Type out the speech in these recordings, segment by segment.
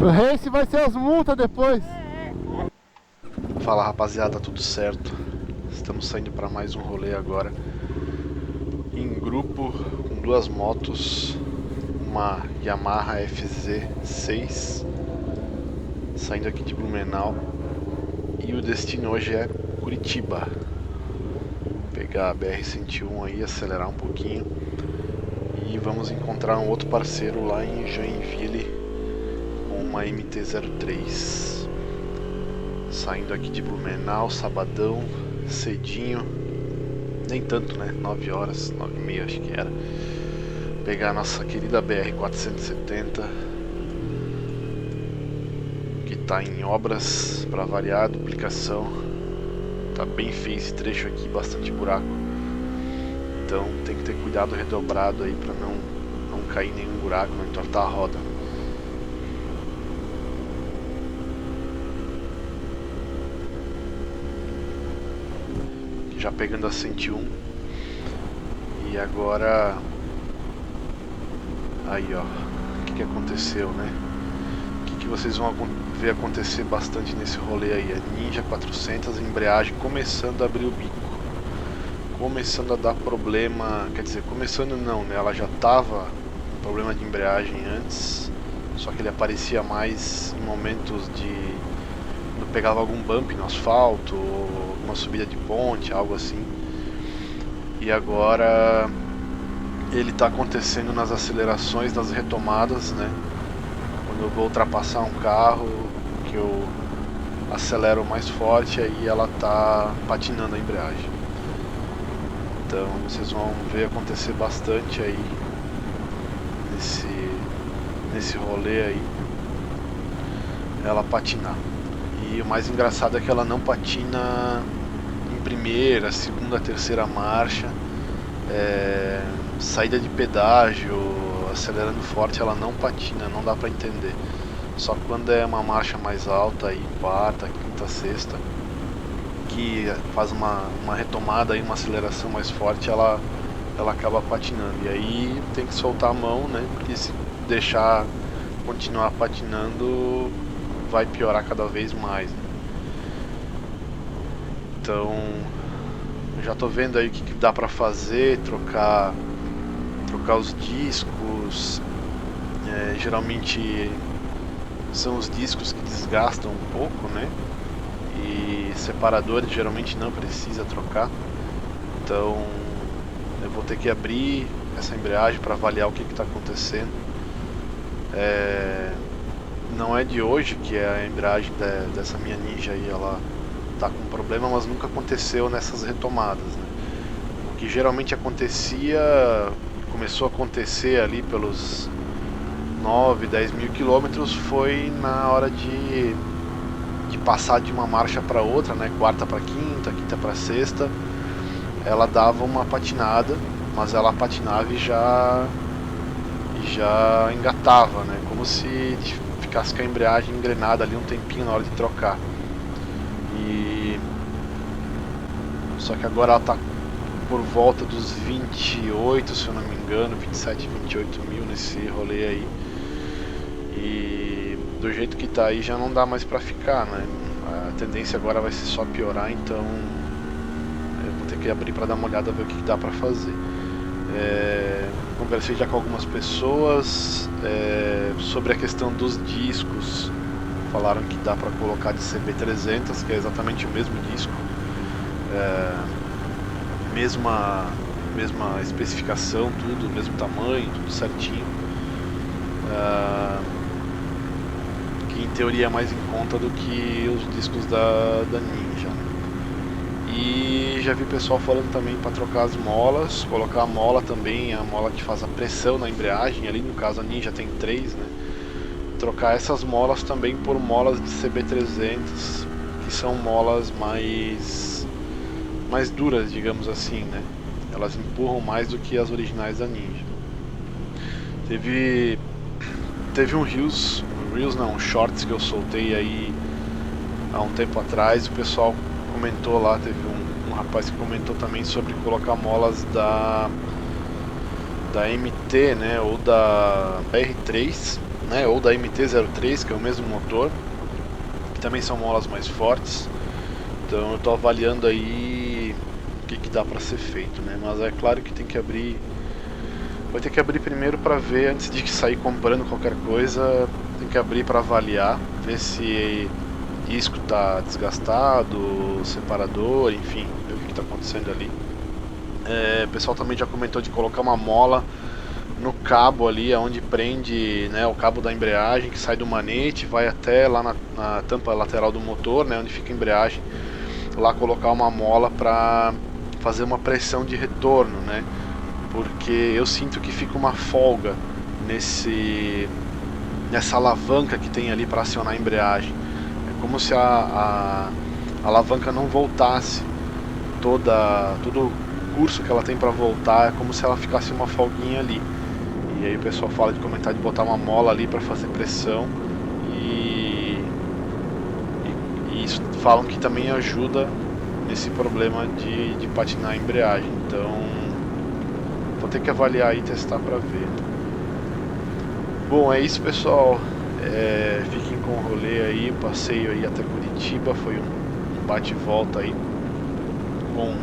Esse vai ser as multas depois. Fala rapaziada, tudo certo? Estamos saindo para mais um rolê agora em grupo com duas motos, uma Yamaha FZ6, saindo aqui de Blumenau, e o destino hoje é Curitiba. Pegar a BR-101 aí, acelerar um pouquinho e vamos encontrar um outro parceiro lá em Joinville com uma MT-03. Saindo aqui de Blumenau, sabadão, cedinho, nem tanto, né? 9 horas, 9h30 acho que era. Pegar a nossa querida BR-470, que tá em obras, para variar, duplicação. Tá bem feio esse trecho aqui, bastante buraco. Então tem que ter cuidado redobrado aí para não cair em nenhum buraco, não entortar a roda. Já pegando a 101. E agora aí ó, o que aconteceu, né? O que vocês vão ver acontecer bastante nesse rolê aí? A Ninja 400, a embreagem começando a abrir o bico, começando a dar problema. Quer dizer, começando não, né? Ela já tava com problema de embreagem antes, só que ele aparecia mais em momentos de quando pegava algum bump no asfalto, ou uma subida de ponte, algo assim. E agora ele está acontecendo nas acelerações, nas retomadas, né? Quando eu vou ultrapassar um carro, que eu acelero mais forte, aí ela tá patinando a embreagem. Então vocês vão ver acontecer bastante aí nesse rolê aí, ela patinar. E o mais engraçado é que ela não patina em primeira, segunda, terceira marcha. Saída de pedágio, acelerando forte, ela não patina, não dá pra entender. Só quando é uma marcha mais alta, aí, quarta, quinta, sexta, que faz uma retomada, aí, uma aceleração mais forte, ela acaba patinando. E aí tem que soltar a mão, né? Porque se deixar continuar patinando, vai piorar cada vez mais, né? Então eu já tô vendo aí o que dá pra fazer, trocar os discos. Geralmente são os discos que desgastam um pouco, né? E separadores geralmente não precisa trocar. Então eu vou ter que abrir essa embreagem para avaliar o que está acontecendo. Não é de hoje que a embreagem dessa minha Ninja aí, ela tá com problema, mas nunca aconteceu nessas retomadas, né? O que geralmente acontecia, começou a acontecer ali pelos 9, 10 mil quilômetros, foi na hora de passar de uma marcha para outra, né? Quarta para quinta, quinta para sexta, ela dava uma patinada, mas ela patinava e já engatava, né? Como se ficasse com a embreagem engrenada ali um tempinho na hora de trocar. Só que agora ela tá por volta dos 28, se eu não me engano, 27, 28 mil nesse rolê aí. E do jeito que tá aí já não dá mais pra ficar, né? A tendência agora vai ser só piorar, então eu vou ter que abrir pra dar uma olhada, ver o que dá pra fazer. Conversei já com algumas pessoas sobre a questão dos discos. Falaram que dá pra colocar de CB300, que é exatamente o mesmo disco. Mesma especificação, tudo, mesmo tamanho, tudo certinho, que em teoria é mais em conta do que os discos da Ninja. E já vi pessoal falando também para trocar as molas, colocar a mola também, a mola que faz a pressão na embreagem, ali no caso a Ninja tem 3, né? Trocar essas molas também por molas de CB300, que são molas mais duras, digamos assim, né? Elas empurram mais do que as originais da Ninja. Teve um shorts que eu soltei aí há um tempo atrás, o pessoal comentou lá, teve um rapaz que comentou também sobre colocar molas da MT, né, ou da BR3 né, ou da MT-03, que é o mesmo motor, que também são molas mais fortes. Então eu estou avaliando aí o que dá para ser feito, né? Mas é claro que tem que abrir, vai ter que abrir primeiro para ver, antes de sair comprando qualquer coisa, tem que abrir para avaliar, ver se disco está desgastado, separador, enfim, ver o que está acontecendo ali. O pessoal também já comentou de colocar uma mola no cabo ali, onde prende, né, o cabo da embreagem, que sai do manete, vai até lá na tampa lateral do motor, né, onde fica a embreagem, lá colocar uma mola para fazer uma pressão de retorno, né, porque eu sinto que fica uma folga nessa alavanca que tem ali para acionar a embreagem. É como se a alavanca não voltasse todo o curso que ela tem para voltar, é como se ela ficasse uma folguinha ali. E aí o pessoal fala de comentar de botar uma mola ali para fazer pressão e isso falam que também ajuda nesse problema de patinar a embreagem. Então vou ter que avaliar e testar para ver. Bom, é isso, pessoal. Fiquem com o rolê aí, passeio aí até Curitiba, foi um bate e volta aí com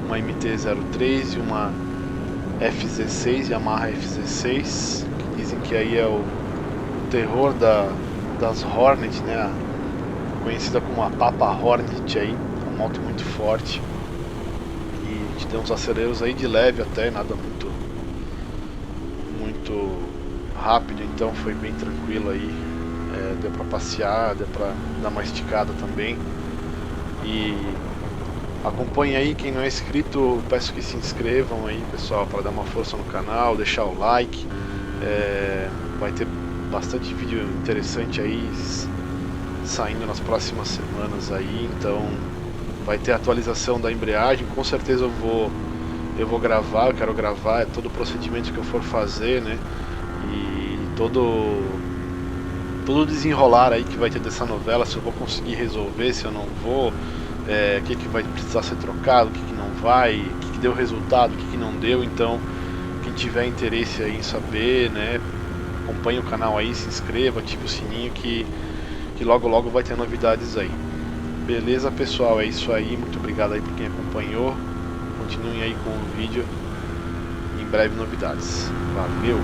uma MT-03 e uma FZ6, Yamaha FZ6, que dizem que aí é o terror das Hornet, né? Conhecida como a Papa Hornet aí, uma moto muito forte e te deu uns aceleros aí de leve até, nada muito rápido, então foi bem tranquilo aí, deu pra passear, deu pra dar uma esticada também. E acompanhe aí, quem não é inscrito, peço que se inscrevam aí, pessoal, para dar uma força no canal, deixar o like. Vai ter bastante vídeo interessante aí saindo nas próximas semanas aí, então vai ter atualização da embreagem, com certeza eu vou gravar, eu quero gravar todo o procedimento que eu for fazer, né, e todo o desenrolar aí que vai ter dessa novela, se eu vou conseguir resolver, se eu não vou, o que vai precisar ser trocado, o que não vai, o que deu resultado, o que não deu. Então quem tiver interesse aí em saber, né, acompanhe o canal aí, se inscreva, ative o sininho que logo logo vai ter novidades aí. Beleza, pessoal, é isso aí, muito obrigado aí por quem acompanhou, continuem aí com o vídeo, em breve novidades. Valeu!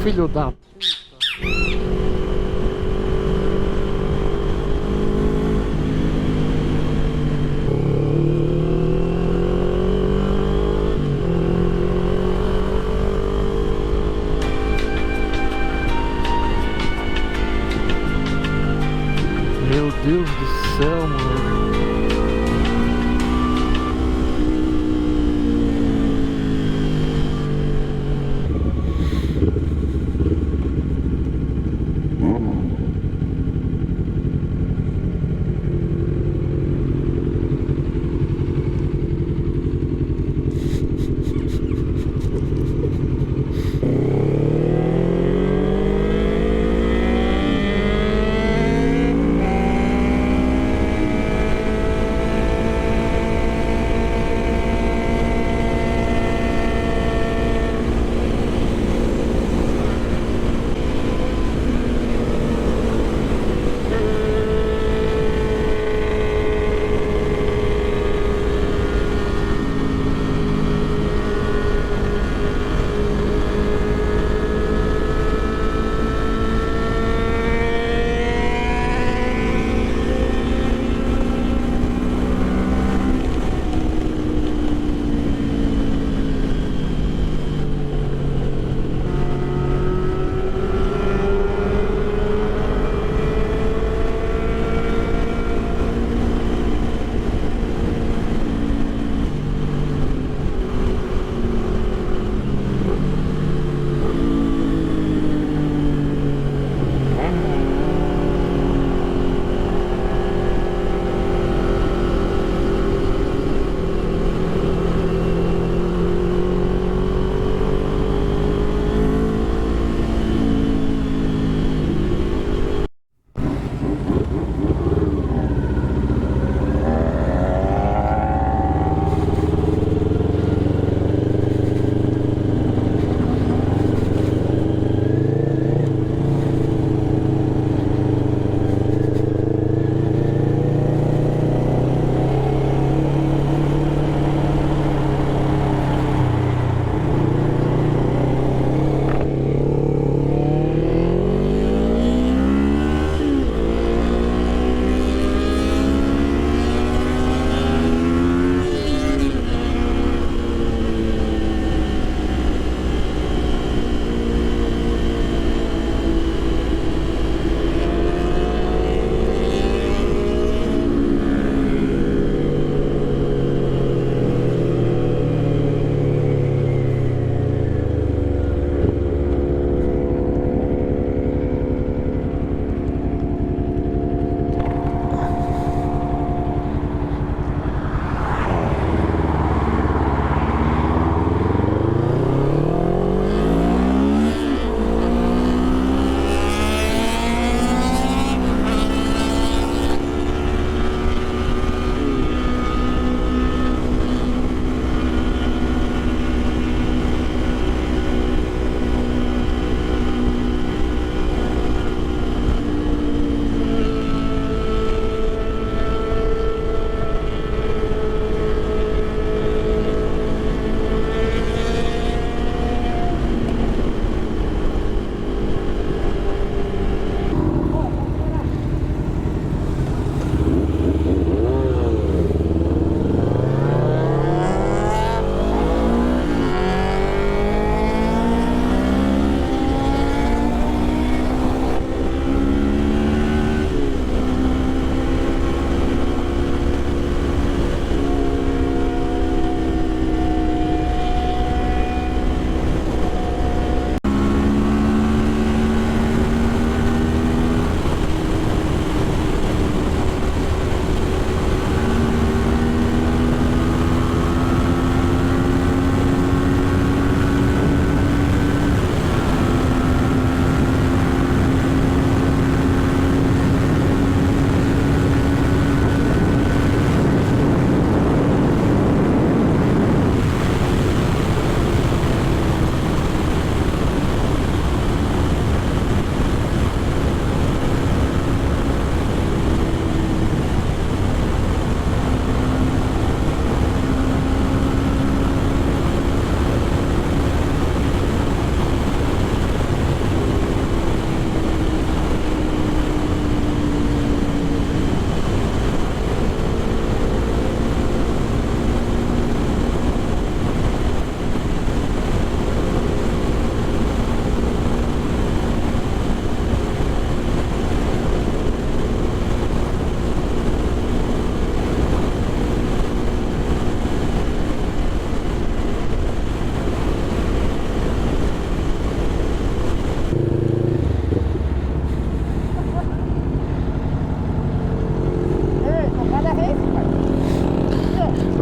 Filho da...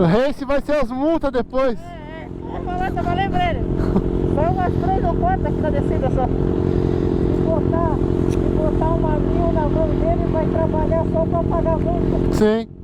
O race vai ser as multas depois. Vou falar, tava lembrando. Só umas 3 ou 4 aqui na descida só. Se botar uma mil na mão dele, vai trabalhar só pra pagar a multa. Sim.